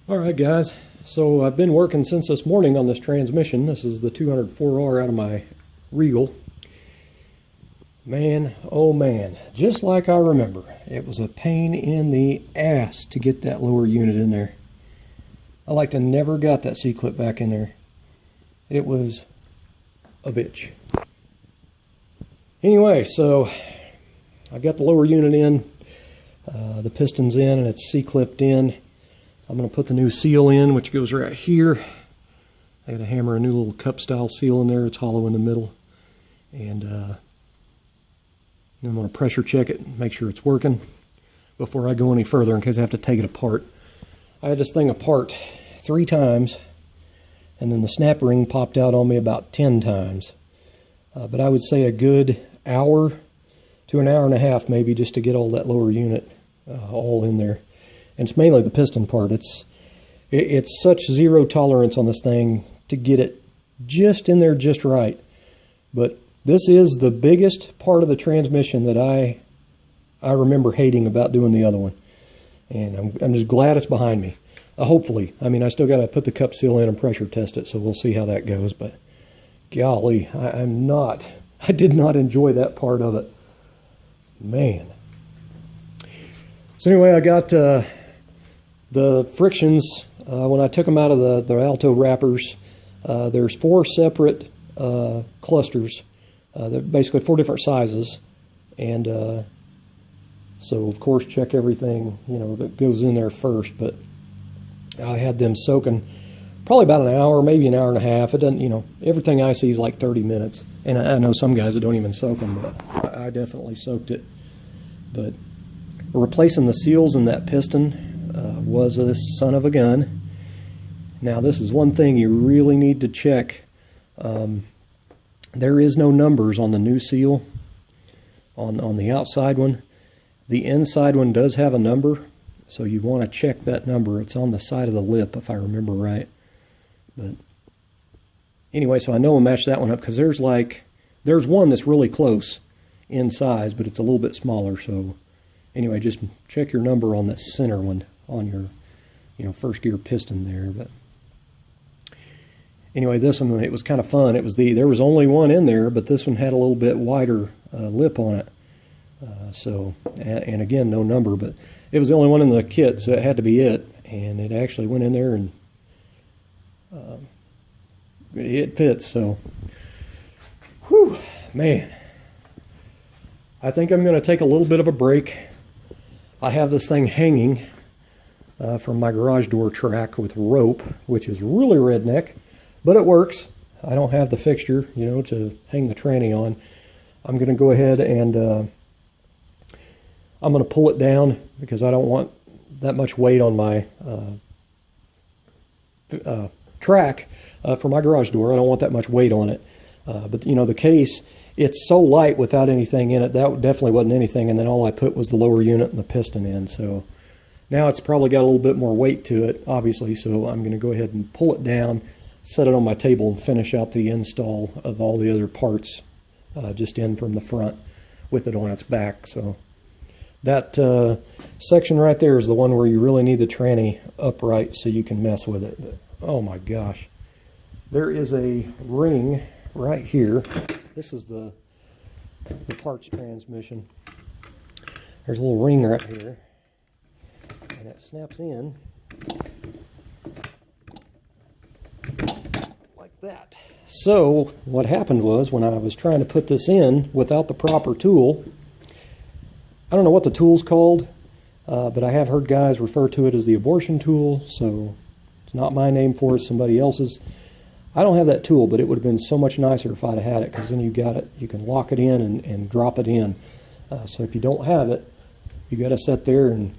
Alright guys, so I've been working since this morning on this transmission. This is the 204R out of my Regal. Man, oh man, just like I remember, it was a pain in the ass to get that lower unit in there. I like to never got that C-clip back in there. It was a bitch. Anyway, so I got the lower unit in, the piston's in and it's C-clipped in. I'm going to put the new seal in, which goes right here. I got to hammer a new little cup style seal in there. It's hollow in the middle. And then I'm going to pressure check it and make sure it's working before I go any further in case I have to take it apart. I had this thing apart 3 times and then the snap ring popped out on me about 10 times. But I would say a good hour to an hour and a half maybe just to get all that lower unit all in there. And it's mainly the piston part. It's such zero tolerance on this thing to get it just in there just right. But this is the biggest part of the transmission that I remember hating about doing the other one. And I'm just glad it's behind me. Hopefully. I mean, I still got to put the cup seal in and pressure test it, so we'll see how that goes. But golly, I did not enjoy that part of it. Man. So anyway, I got the frictions, when I took them out of the Alto wrappers, there's 4 separate clusters. They're basically 4 different sizes. And so, of course, check everything, that goes in there first. But I had them soaking probably about an hour, maybe an hour and a half. It doesn't, everything I see is like 30 minutes. And I know some guys that don't even soak them, but I definitely soaked it. But replacing the seals in that piston was a son of a gun. Now this is one thing you really need to check. There is no numbers on the new seal on the outside one. The inside one does have a number, so you want to check that number. It's on the side of the lip if I remember right. But anyway, so I know I'll match that one up because there's one that's really close in size, but it's a little bit smaller. So anyway, just check your number on that center one on your, first gear piston there. But anyway, this one, it was kind of fun. There was only one in there, but this one had a little bit wider lip on it. And again, no number, but it was the only one in the kit, so it had to be it. And it actually went in there and it fits. So, whew, man. I think I'm going to take a little bit of a break. I have this thing hanging from my garage door track with rope, which is really redneck, but it works. I don't have the fixture, to hang the tranny on. I'm going to go ahead and I'm going to pull it down because I don't want that much weight on my track for my garage door. I don't want that much weight on it. But, the case, it's so light without anything in it. That definitely wasn't anything. And then all I put was the lower unit and the piston in. So now it's probably got a little bit more weight to it, obviously. So I'm going to go ahead and pull it down, set it on my table, and finish out the install of all the other parts just in from the front with it on its back. So that section right there is the one where you really need the tranny upright so you can mess with it. But, oh my gosh. There is a ring right here. This is the parts transmission. There's a little ring right here, and it snaps in like that. So what happened was when I was trying to put this in without the proper tool, I don't know what the tool's called, but I have heard guys refer to it as the abortion tool, so it's not my name for it, somebody else's. I don't have that tool, but it would have been so much nicer if I'd have had it, because then you can lock it in and drop it in. So if you don't have it, you got to sit there and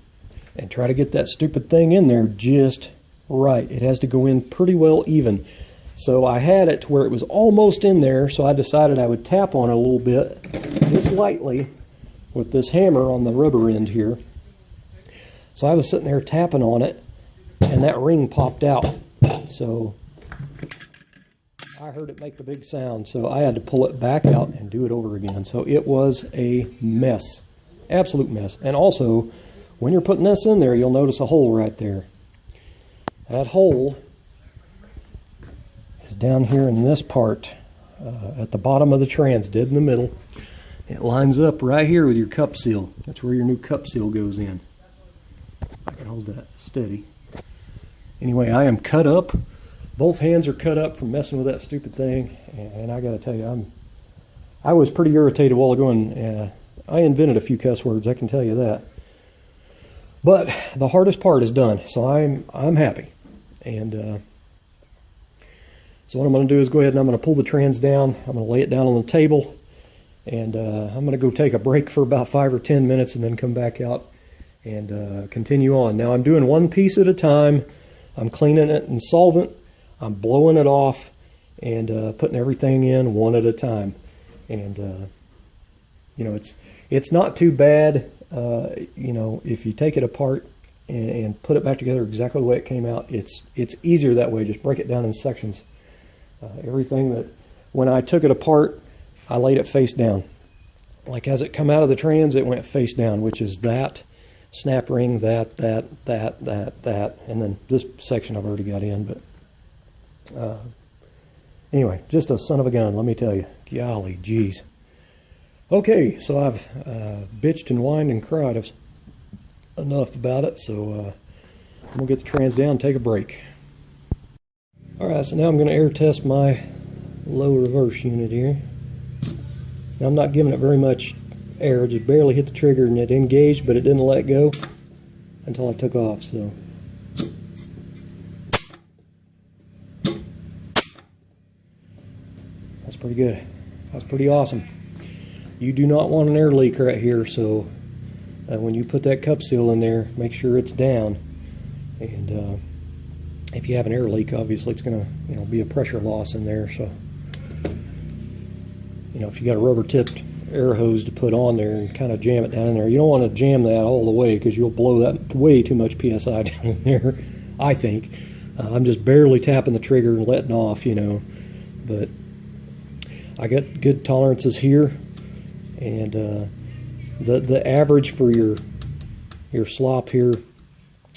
try to get that stupid thing in there just right. It has to go in pretty well even. So I had it to where it was almost in there, so I decided I would tap on it a little bit, just lightly, with this hammer on the rubber end here. So I was sitting there tapping on it, and that ring popped out. So I heard it make the big sound, so I had to pull it back out and do it over again. So it was a mess, absolute mess. And also, when you're putting this in there, you'll notice a hole right there. That hole is down here in this part, at the bottom of the trans, dead in the middle. It lines up right here with your cup seal. That's where your new cup seal goes in. I can hold that steady. Anyway, I am cut up. Both hands are cut up from messing with that stupid thing. And I gotta tell you, I was pretty irritated a while ago, and I invented a few cuss words, I can tell you that. But the hardest part is done, so I'm happy. And so what I'm going to do is go ahead and I'm going to pull the trans down. I'm going to lay it down on the table, and I'm going to go take a break for about 5 or 10 minutes and then come back out and continue on. Now I'm doing one piece at a time. I'm cleaning it in solvent. I'm blowing it off and putting everything in one at a time. And you know, it's not too bad. You know, if you take it apart and put it back together exactly the way it came out, it's easier that way. Just break it down in sections. Everything that, when I took it apart, I laid it face down. Like as it come out of the trans, it went face down, which is that snap ring, that, and then this section I've already got in. But anyway, just a son of a gun, let me tell you. Golly geez. Okay, so I've bitched and whined and cried enough about it, so I'm going to get the trans down and take a break. Alright, so now I'm going to air test my low reverse unit here. Now I'm not giving it very much air, just barely hit the trigger and it engaged, but it didn't let go until I took off, so. That's pretty good. That's pretty awesome. You do not want an air leak right here, so when you put that cup seal in there, make sure it's down. And if you have an air leak, obviously it's going to, be a pressure loss in there. So, if you got a rubber-tipped air hose to put on there and kind of jam it down in there, you don't want to jam that all the way because you'll blow that way too much PSI down in there, I think. I'm just barely tapping the trigger and letting off, but I got good tolerances here. And the average for your slop here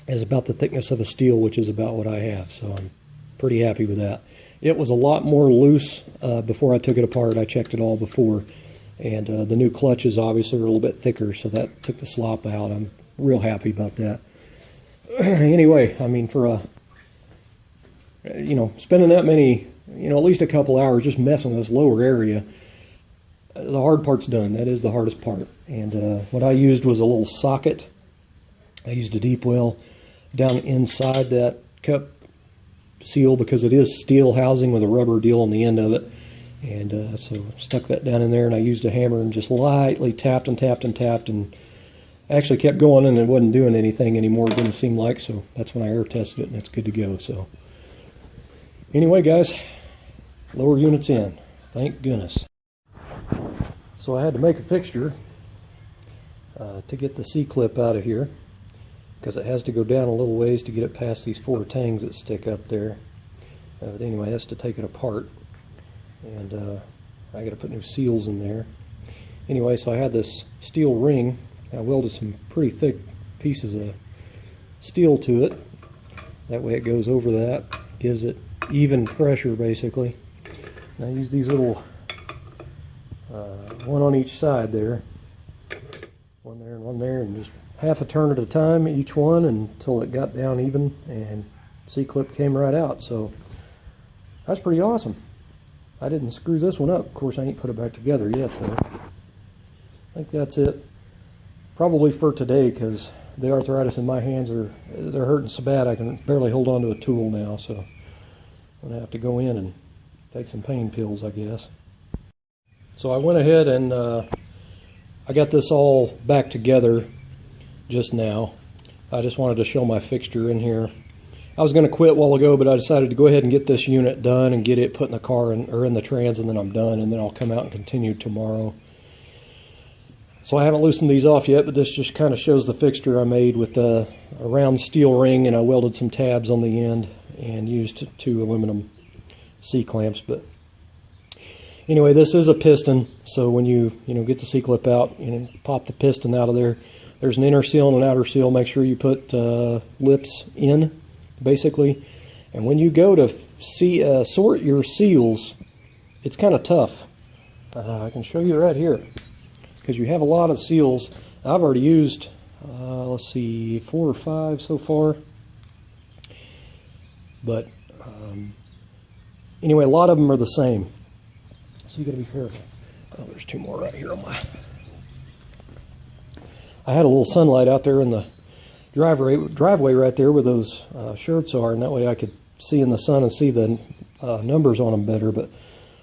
is about the thickness of a steel, which is about what I have, so I'm pretty happy with that. It was a lot more loose before I took it apart. I checked it all before, and the new clutches obviously are a little bit thicker, so that took the slop out. I'm real happy about that. Anyway, I mean, for spending that many, at least a couple hours just messing with this lower area, the hard part's done. That is the hardest part. And what I used was a little socket. I used a deep well down inside that cup seal because it is steel housing with a rubber deal on the end of it. And so stuck that down in there, and I used a hammer and just lightly tapped and tapped and tapped, and actually kept going, and it wasn't doing anything anymore. It didn't seem like, so that's when I air tested it, and it's good to go. So anyway, guys, lower unit's in. Thank goodness. So I had to make a fixture to get the C-clip out of here, because it has to go down a little ways to get it past these 4 tangs that stick up there. But anyway, that's to take it apart, and I got to put new seals in there. Anyway, so I had this steel ring. I welded some pretty thick pieces of steel to it. That way it goes over that, gives it even pressure basically. And I use these little one on each side there, one there and one there, and just half a turn at a time each one until it got down even, and C-clip came right out. So that's pretty awesome. I didn't screw this one up. Of course, I ain't put it back together yet though. I think that's it probably for today, because the arthritis in my hands they're hurting so bad I can barely hold on to a tool now. So I'm gonna have to go in and take some pain pills, I guess. So I went ahead and I got this all back together just now. I just wanted to show my fixture in here. I was going to quit a while ago, but I decided to go ahead and get this unit done and get it put in the car or in the trans, and then I'm done, and then I'll come out and continue tomorrow. So I haven't loosened these off yet, but this just kind of shows the fixture I made with a round steel ring, and I welded some tabs on the end and used 2 aluminum C-clamps. But anyway, this is a piston, so when you get the C-clip out, pop the piston out of there. There's an inner seal and an outer seal. Make sure you put lips in basically. And when you go to sort your seals, it's kind of tough. I can show you right here, because you have a lot of seals. I've already used, let's see, 4 or 5 so far. But anyway, a lot of them are the same. So you got to be careful. Oh, there's 2 more right here on my... I had a little sunlight out there in the driveway right there where those shirts are, and that way I could see in the sun and see the numbers on them better. But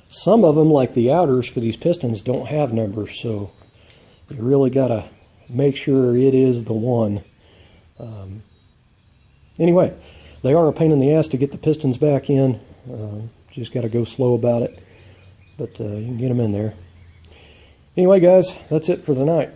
some of them, like the outers for these pistons, don't have numbers, so you really got to make sure it is the one. Anyway, they are a pain in the ass to get the pistons back in. Just got to go slow about it, but you can get them in there. Anyway, guys, that's it for the night.